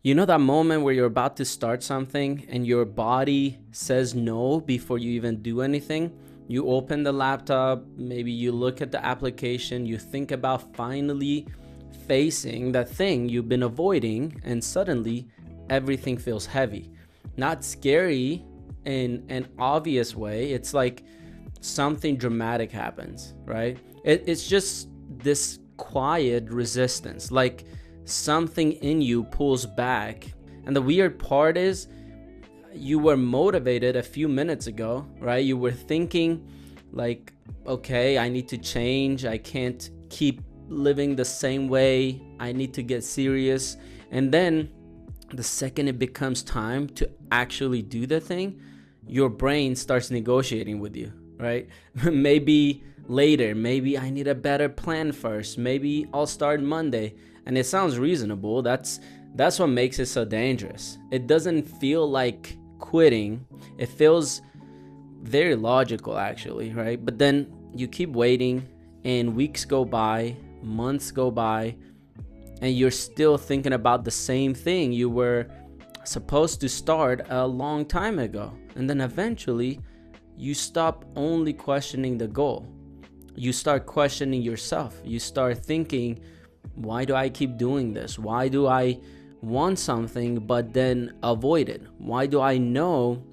You know that moment where you're about to start something and your body says no before you even do anything? You open the laptop, maybe you look at the application, you think about finally facing that thing you've been avoiding, and suddenly everything feels heavy. Not scary in an obvious way, it's like something dramatic happens, right? It's just this quiet resistance, like something in you pulls back. And the weird part is, you were motivated a few minutes ago, right? You were thinking, like, okay, I need to change. I can't keep living the same way. I need to get serious. And then the second it becomes time to actually do the thing, your brain starts negotiating with you, right? Maybe later, maybe I need a better plan first. Maybe I'll start Monday. And it sounds reasonable. That's what makes it so dangerous. It doesn't feel like quitting. It feels very logical, actually, right? But then you keep waiting, and weeks go by, months go by, and you're still thinking about the same thing you were supposed to start a long time ago. And then eventually you stop only questioning the goal. You start questioning yourself. You start thinking, why do I keep doing this? Why do I want something but then avoid it? Why do I know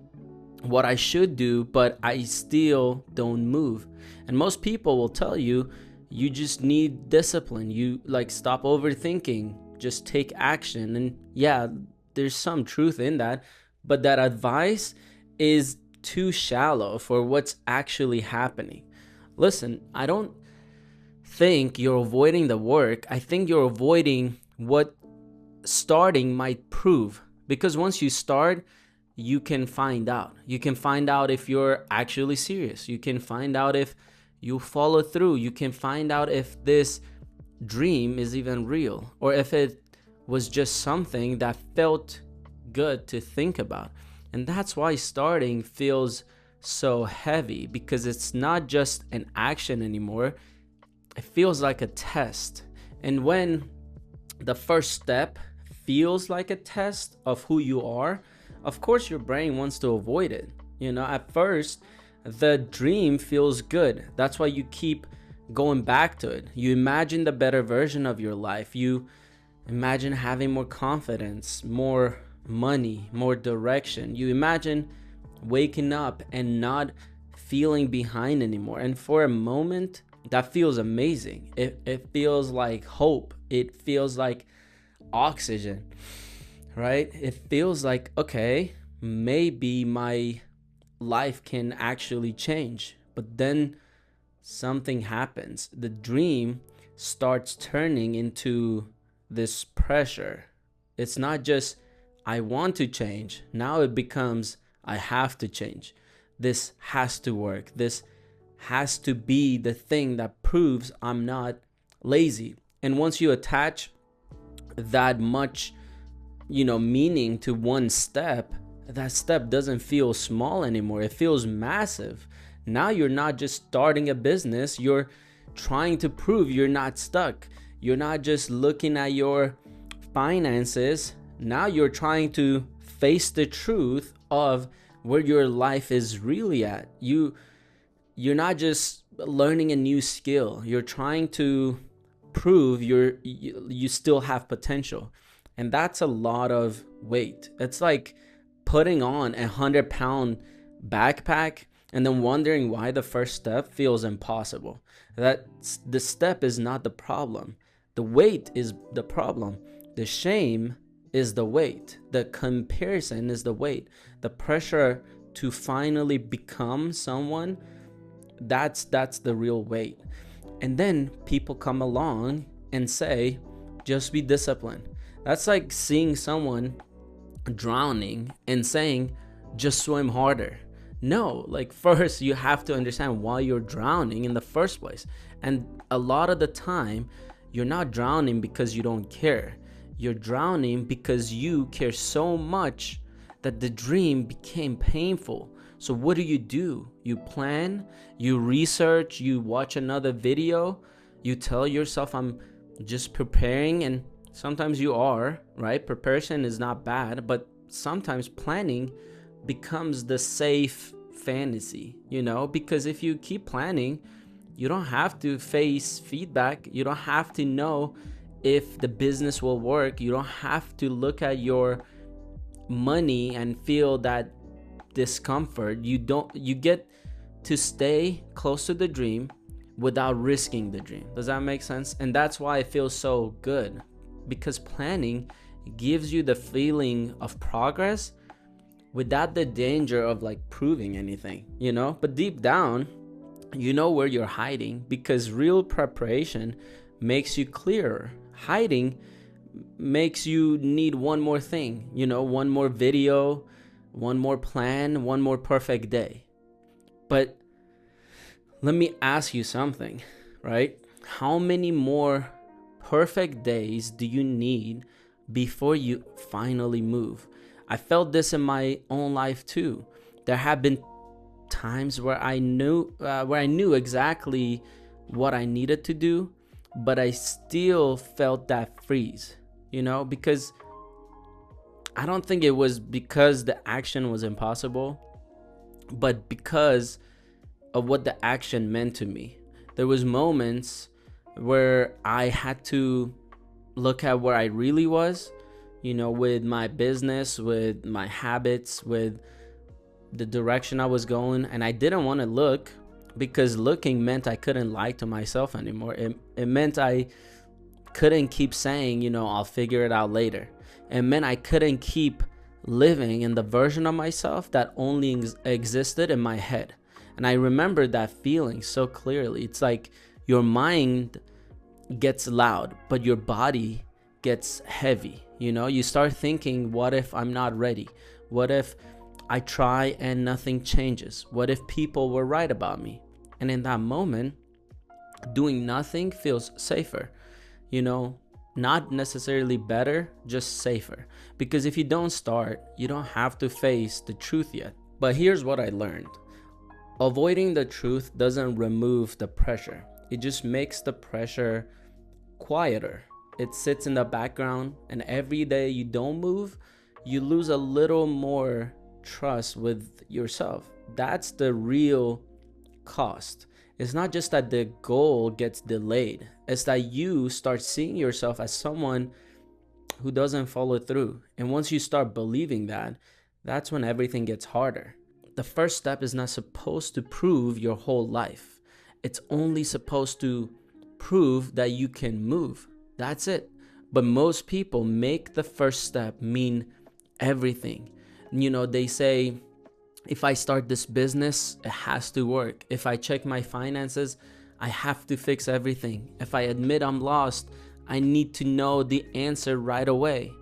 what I should do but I still don't move? And most people will tell you, you just need discipline. You like stop overthinking, just take action. And yeah, there's some truth in that, but that advice is too shallow for what's actually happening. Listen, I don't think you're avoiding the work. I think you're avoiding what starting might prove. Because once you start, you can find out. You can find out if you're actually serious. You can find out if you follow through. You can find out if this dream is even real, or if it was just something that felt good to think about. And that's why starting feels so heavy, because it's not just an action anymore. It feels like a test. And when the first step feels like a test of who you are, of course your brain wants to avoid it. At first, the dream feels good. That's why you keep going back to it. You imagine the better version of your life. You imagine having more confidence, more money, more direction. You imagine waking up and not feeling behind anymore. And for a moment, that feels amazing. It feels like hope. It feels like oxygen, right? It feels like, okay, maybe my life can actually change. But then something happens. The dream starts turning into this pressure. It's not just, I want to change. Now it becomes, I have to change. This has to work. This has to be the thing that proves I'm not lazy. And once you attach that much, meaning to one step, that step doesn't feel small anymore. It feels massive. Now you're not just starting a business, you're trying to prove you're not stuck. You're not just looking at your finances. Now you're trying to face the truth of where your life is really at. You're not just learning a new skill. You're trying to prove you still have potential. And that's a lot of weight. It's like putting on 100-pound backpack and then wondering why the first step feels impossible. That the step is not the problem. The weight is the problem. The shame is the weight. The comparison is the weight. The pressure to finally become someone, that's the real weight. And then people come along and say, just be disciplined. That's like seeing someone drowning and saying, just swim harder. No, like first you have to understand why you're drowning in the first place. And a lot of the time, you're not drowning because you don't care. You're drowning because you care so much that the dream became painful. So what do? You plan, you research, you watch another video, you tell yourself, I'm just preparing, and Sometimes you are, right? Preparation is not bad, but sometimes planning becomes the safe fantasy, because if you keep planning, you don't have to face feedback. You don't have to know if the business will work. You don't have to look at your money and feel that discomfort. You get to stay close to the dream without risking the dream. Does that make sense? And that's why it feels so good, because planning gives you the feeling of progress without the danger of like proving anything, but deep down, you know where you're hiding, because real preparation makes you clearer. Hiding makes you need one more thing, one more video, one more plan, one more perfect day. But let me ask you something, right? How many more perfect days do you need before you finally move? I felt this in my own life too. There have been times where I knew exactly what I needed to do, but I still felt that freeze, because I don't think it was because the action was impossible, but because of what the action meant to me. There was moments where I had to look at where I really was, with my business, with my habits, with the direction I was going, and I didn't want to look, because looking meant I couldn't lie to myself anymore. It meant I couldn't keep saying, I'll figure it out later. It meant I couldn't keep living in the version of myself that only existed in my head. And I remember that feeling so clearly. It's like your mind gets loud, but your body gets heavy. You start thinking, what if I'm not ready? What if I try and nothing changes? What if people were right about me? And in that moment, doing nothing feels safer, not necessarily better, just safer. Because if you don't start, you don't have to face the truth yet. But here's what I learned. Avoiding the truth doesn't remove the pressure. It just makes the pressure quieter. It sits in the background, and every day you don't move, you lose a little more trust with yourself. That's the real cost. It's not just that the goal gets delayed. It's that you start seeing yourself as someone who doesn't follow through. And once you start believing that, that's when everything gets harder. The first step is not supposed to prove your whole life. It's only supposed to prove that you can move. That's it. But most people make the first step mean everything. They say, if I start this business, it has to work. If I check my finances, I have to fix everything. If I admit I'm lost, I need to know the answer right away.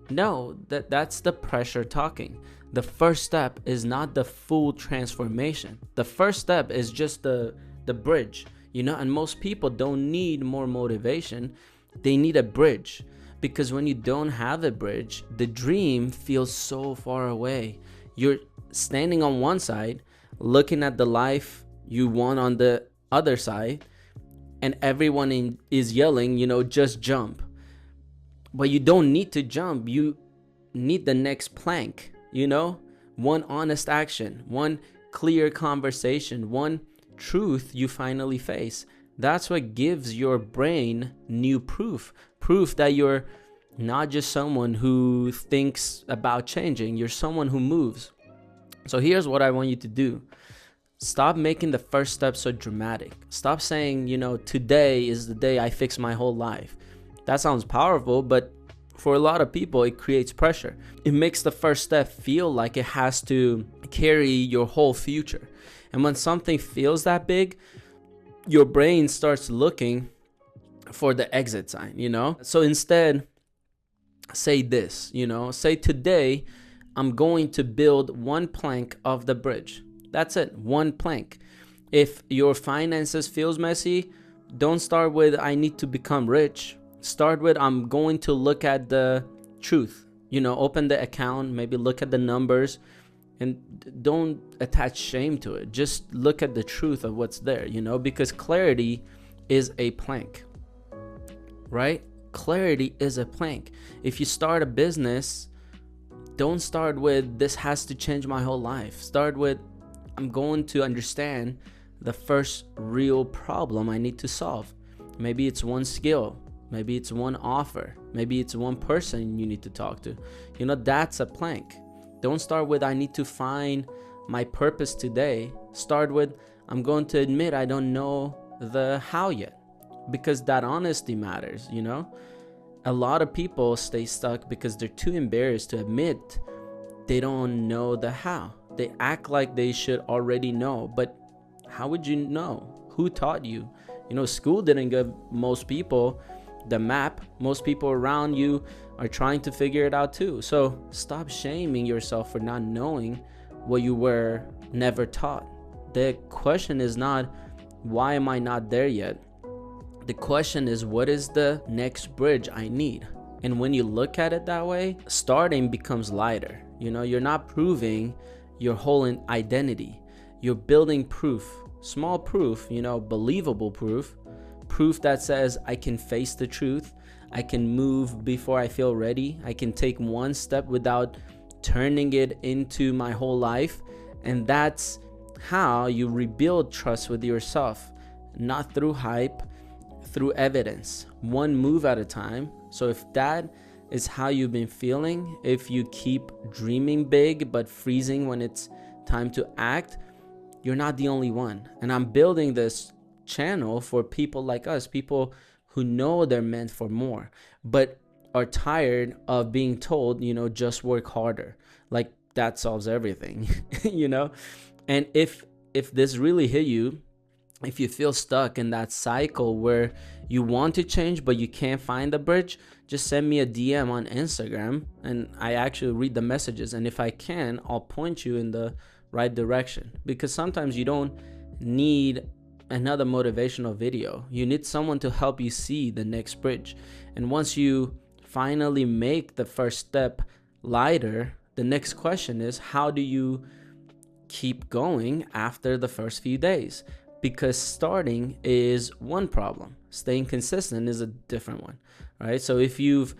No, that's the pressure talking. The first step is not the full transformation. The first step is just the bridge, and most people don't need more motivation. They need a bridge, because when you don't have a bridge, the dream feels so far away. You're standing on one side, looking at the life you want on the other side, and everyone is yelling, just jump. But you don't need to jump. You need the next plank, one honest action, one clear conversation, one truth you finally face. That's what gives your brain new proof that you're not just someone who thinks about changing. You're someone who moves. So here's what I want you to do. Stop making the first step so dramatic. Stop saying, today is the day I fix my whole life. That sounds powerful, but for a lot of people, it creates pressure. It makes the first step feel like it has to carry your whole future. And when something feels that big, your brain starts looking for the exit sign, So instead, say this, say today, I'm going to build one plank of the bridge. That's it, one plank. If your finances feels messy, don't start with, I need to become rich. Start with, I'm going to look at the truth. Open the account, maybe look at the numbers, and don't attach shame to it. Just look at the truth of what's there, because clarity is a plank, right? clarity is a plank. If you start a business, don't start with this has to change my whole life. Start with I'm going to understand the first real problem I need to solve. Maybe it's one skill, maybe it's one offer, maybe it's one person you need to talk to. That's a plank. Don't start with I need to find my purpose today. Start with I'm going to admit I don't know the how yet, because that honesty matters. A lot of people stay stuck because they're too embarrassed to admit they don't know the how. They act like they should already know, but how would you know? Who taught you? School didn't give most people the map. Most people around you are trying to figure it out too. So stop shaming yourself for not knowing what you were never taught. The question is not, why am I not there yet? The question is, what is the next bridge I need? And when you look at it that way, starting becomes lighter. You're not proving your whole identity. You're building proof, small proof, believable proof that says I can face the truth. I can move before I feel ready. I can take one step without turning it into my whole life. And that's how you rebuild trust with yourself, not through hype, through evidence, one move at a time. So if that is how you've been feeling, if you keep dreaming big but freezing when it's time to act, you're not the only one. And I'm building this channel for people like us, people who know they're meant for more, but are tired of being told, just work harder. Like that solves everything, And if this really hit you, if you feel stuck in that cycle where you want to change but you can't find the bridge, just send me a DM on Instagram and I actually read the messages. And if I can, I'll point you in the right direction. Because sometimes you don't need another motivational video. You need someone to help you see the next bridge. And once you finally make the first step lighter, the next question is, how do you keep going after the first few days? Because starting is one problem, staying consistent is a different one, right? So if you've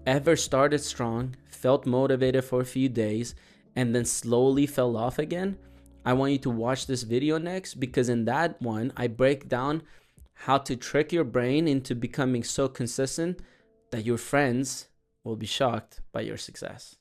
ever started strong, felt motivated for a few days, and then slowly fell off again, I want you to watch this video next, because in that one, I break down how to trick your brain into becoming so consistent that your friends will be shocked by your success.